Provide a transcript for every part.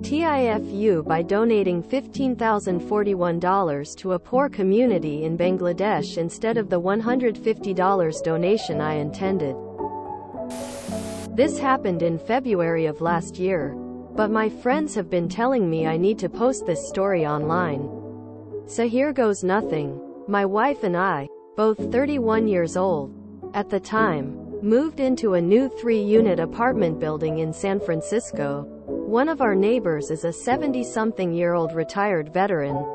TIFU by donating $15,041 to a poor community in Bangladesh instead of the $150 donation I intended. This happened in February of last year, but my friends have been telling me I need to post this story online. So here goes nothing. My wife and I, both 31 years old at the time, moved into a new 3-unit apartment building in San Francisco. One of our neighbors is a 70-something-year-old retired veteran.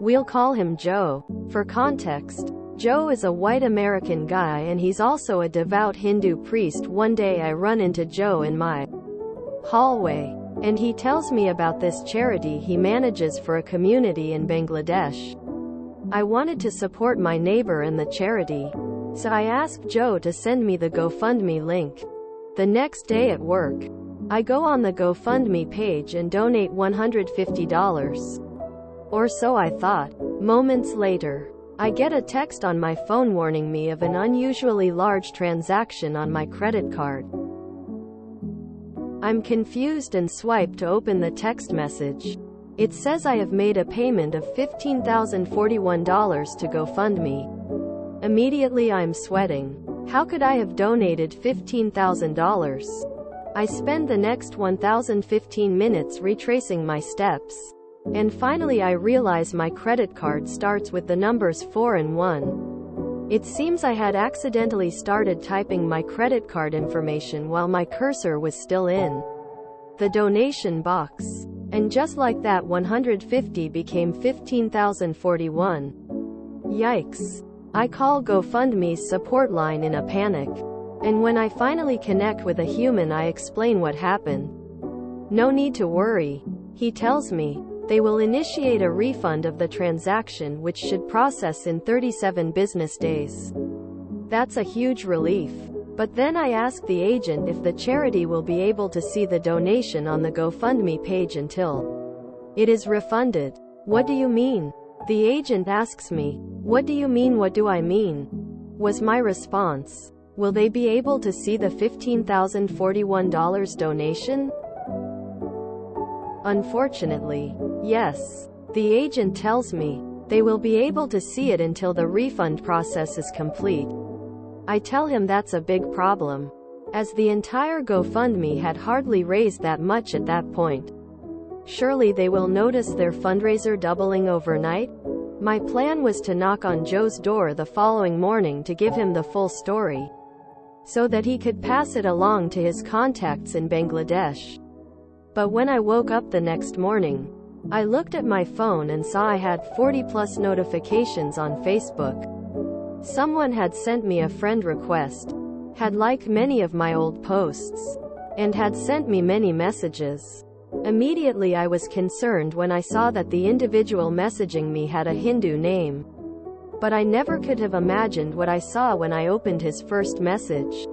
We'll call him Joe. For context, Joe is a white American guy and he's also a devout Hindu priest. One day I run into Joe in my hallway, and he tells me about this charity he manages for a community in Bangladesh. I wanted to support my neighbor and the charity, so I asked Joe to send me the GoFundMe link. The next day at work, I go on the GoFundMe page and donate $150. Or so I thought. Moments later, I get a text on my phone warning me of an unusually large transaction on my credit card. I'm confused and swipe to open the text message. It says I have made a payment of $15,041 to GoFundMe. Immediately I'm sweating. How could I have donated $15,000? I spend the next 1,015 minutes retracing my steps. And finally I realize my credit card starts with the numbers 4 and 1. It seems I had accidentally started typing my credit card information while my cursor was still in the donation box. And just like that, 150 became 15,041. Yikes. I call GoFundMe's support line in a panic. And when I finally connect with a human, I explain what happened. No need to worry, he tells me. They will initiate a refund of the transaction, which should process in 37 business days. That's a huge relief. But then I ask the agent if the charity will be able to see the donation on the GoFundMe page until it is refunded. What do you mean? The agent asks me. What do you mean? What do I mean? Was my response. Will they be able to see the $15,041 donation? Unfortunately, yes. The agent tells me they will be able to see it until the refund process is complete. I tell him that's a big problem, as the entire GoFundMe had hardly raised that much at that point. Surely they will notice their fundraiser doubling overnight? My plan was to knock on Joe's door the following morning to give him the full story, so that he could pass it along to his contacts in Bangladesh. But when I woke up the next morning, I looked at my phone and saw I had 40+ notifications on Facebook. Someone had sent me a friend request, had liked many of my old posts, and had sent me many messages. Immediately I was concerned when I saw that the individual messaging me had a Hindu name. But I never could have imagined what I saw when I opened his first message.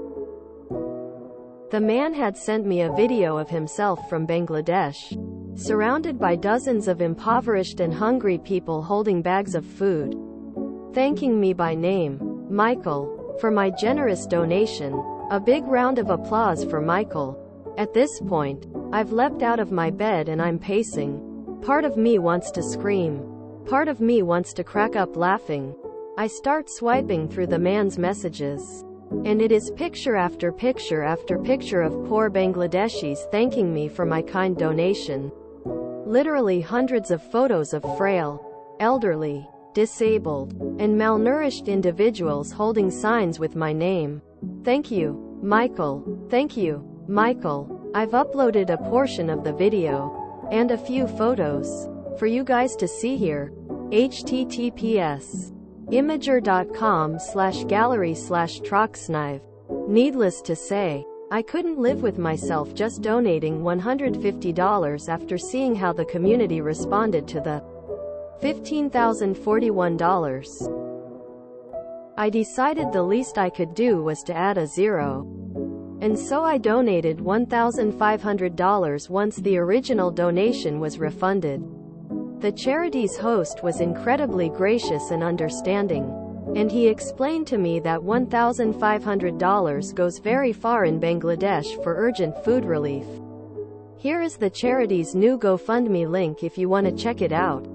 The man had sent me a video of himself from Bangladesh, surrounded by dozens of impoverished and hungry people holding bags of food, thanking me by name, Michael, for my generous donation. A big round of applause for Michael. At this point, I've leapt out of my bed and I'm pacing. Part of me wants to scream. Part of me wants to crack up laughing. I start swiping through the man's messages, and it is picture after picture after picture of poor Bangladeshis thanking me for my kind donation. Literally hundreds of photos of frail, elderly, disabled, and malnourished individuals holding signs with my name. Thank you, Michael. Thank you, Michael. I've uploaded a portion of the video and a few photos for you guys to see here. https://imager.com/gallery/troxnive. Needless to say, I couldn't live with myself just donating $150 after seeing how the community responded to the $15,041. I decided the least I could do was to add a zero. And so I donated $1,500 once the original donation was refunded. The charity's host was incredibly gracious and understanding, and he explained to me that $1,500 goes very far in Bangladesh for urgent food relief. Here is the charity's new GoFundMe link if you want to check it out.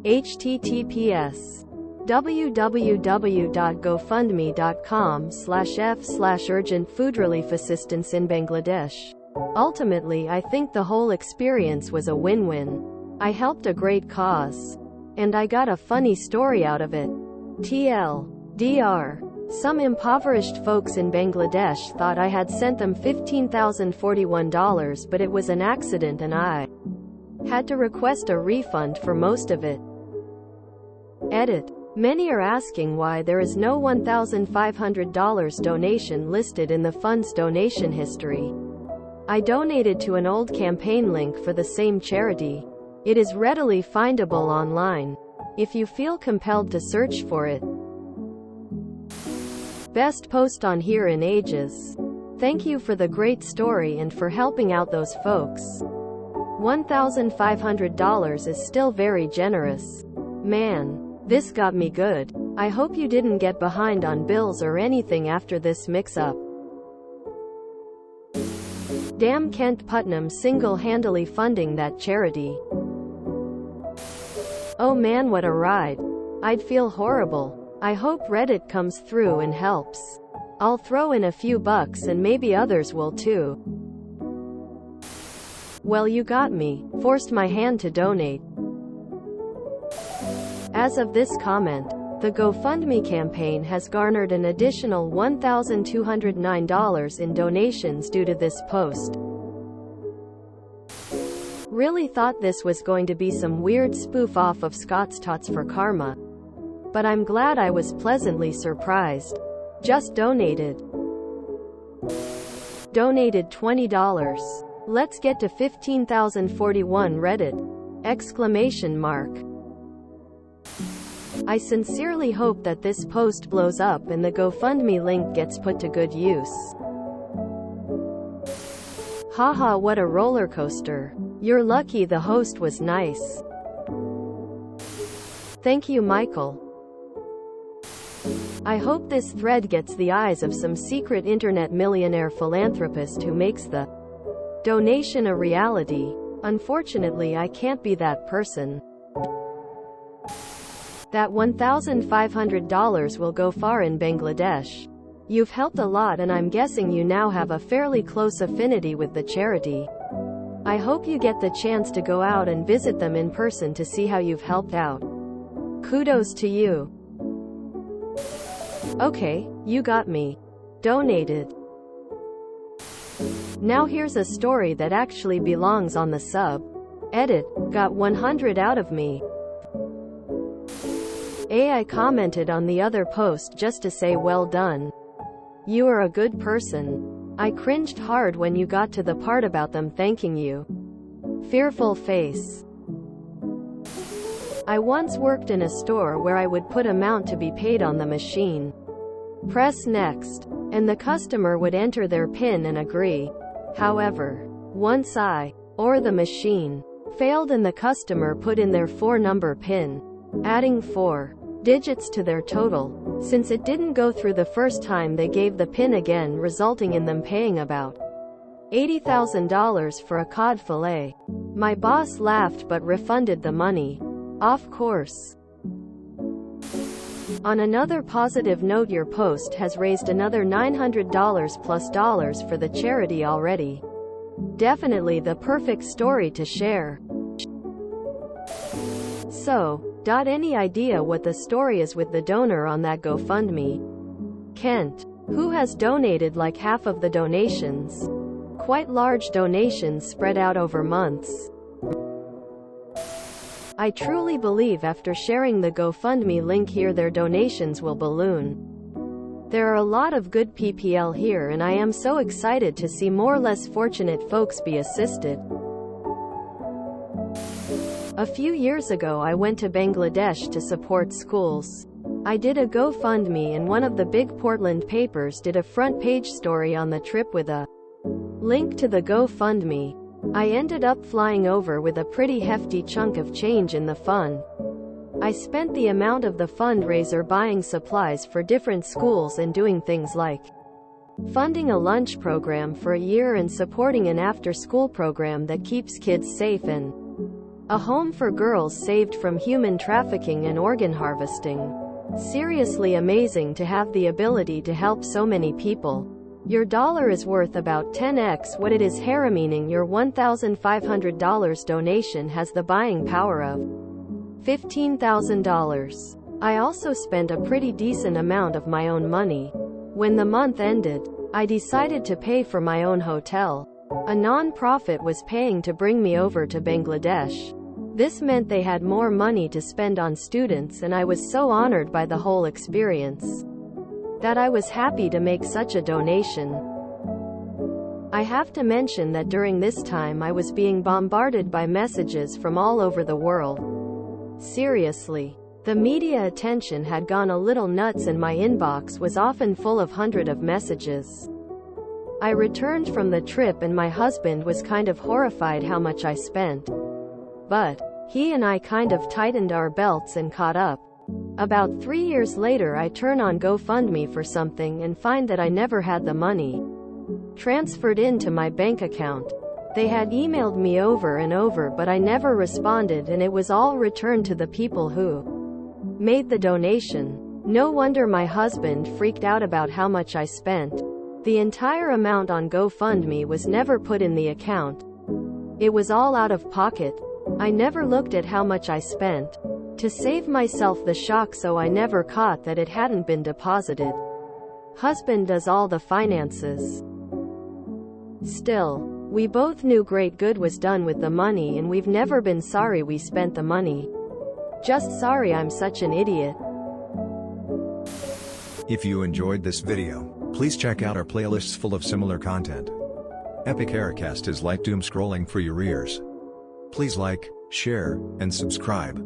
https www.gofundme.com/f/urgent food relief assistance in Bangladesh. Ultimately, I think the whole experience was a win-win. I helped a great cause. And I got a funny story out of it. TLDR. Some impoverished folks in Bangladesh thought I had sent them $15,041, but it was an accident and I had to request a refund for most of it. Edit. Many are asking why there is no $1,500 donation listed in the fund's donation history. I donated to an old campaign link for the same charity. It is readily findable online, if you feel compelled to search for it. Best post on here in ages. Thank you for the great story and for helping out those folks. $1,500 is still very generous. Man, this got me good. I hope you didn't get behind on bills or anything after this mix-up. Damn Kent Putnam single-handedly funding that charity. Oh man, what a ride. I'd feel horrible. I hope Reddit comes through and helps. I'll throw in a few bucks and maybe others will too. Well, you got me. Forced my hand to donate. As of this comment, the GoFundMe campaign has garnered an additional $1,209 in donations due to this post. Really thought this was going to be some weird spoof off of Scott's Tots for Karma. But I'm glad I was pleasantly surprised. Just donated. Donated $20. Let's get to 15,041 Reddit! Exclamation mark. I sincerely hope that this post blows up and the GoFundMe link gets put to good use. Haha, what a roller coaster. You're lucky the host was nice. Thank you, Michael. I hope this thread gets the eyes of some secret internet millionaire philanthropist who makes the donation a reality. Unfortunately, I can't be that person. That $1,500 will go far in Bangladesh. You've helped a lot and I'm guessing you now have a fairly close affinity with the charity. I hope you get the chance to go out and visit them in person to see how you've helped out. Kudos to you. Okay, you got me. Donated. Now here's a story that actually belongs on the sub. Edit. Got 100 out of me. I commented on the other post just to say well done. You are a good person. I cringed hard when you got to the part about them thanking you. Fearful face. I once worked in a store where I would put amount to be paid on the machine. Press next. And the customer would enter their PIN and agree. However, once or the machine failed and the customer put in their 4-number PIN, adding 4 digits to their total. Since it didn't go through the first time, they gave the PIN again, resulting in them paying about $80,000 for a cod fillet. My boss laughed but refunded the money. Of course. On another positive note, your post has raised another $900 plus dollars for the charity already. Definitely the perfect story to share. So, any idea what the story is with the donor on that GoFundMe? Kent, who has donated like half of the donations. Quite large donations spread out over months. I truly believe after sharing the GoFundMe link here their donations will balloon. There are a lot of good PPL here and I am so excited to see more less fortunate folks be assisted. A few years ago I went to Bangladesh to support schools. I did a GoFundMe and one of the big Portland papers did a front page story on the trip with a link to the GoFundMe. I ended up flying over with a pretty hefty chunk of change in the fund. I spent the amount of the fundraiser buying supplies for different schools and doing things like funding a lunch program for a year and supporting an after-school program that keeps kids safe, and a home for girls saved from human trafficking and organ harvesting. Seriously amazing to have the ability to help so many people. Your dollar is worth about 10x what it is here, meaning your $1,500 donation has the buying power of $15,000. I also spent a pretty decent amount of my own money. When the month ended, I decided to pay for my own hotel. A non-profit was paying to bring me over to Bangladesh. This meant they had more money to spend on students, and I was so honored by the whole experience that I was happy to make such a donation. I have to mention that during this time I was being bombarded by messages from all over the world. Seriously. The media attention had gone a little nuts, and my inbox was often full of hundreds of messages. I returned from the trip and my husband was kind of horrified how much I spent. But he and I kind of tightened our belts and caught up. About 3 years later, I turn on GoFundMe for something and find that I never had the money transferred into my bank account. They had emailed me over and over, but I never responded, and it was all returned to the people who made the donation. No wonder my husband freaked out about how much I spent. The entire amount on GoFundMe was never put in the account. It was all out of pocket. I never looked at how much I spent to save myself the shock, so I never caught that it hadn't been deposited. Husband does all the finances. Still, we both knew great good was done with the money, and we've never been sorry we spent the money. Just sorry I'm such an idiot. If you enjoyed this video, please check out our playlists full of similar content. Epic Aircast is like doom scrolling for your ears. Please like, share, and subscribe.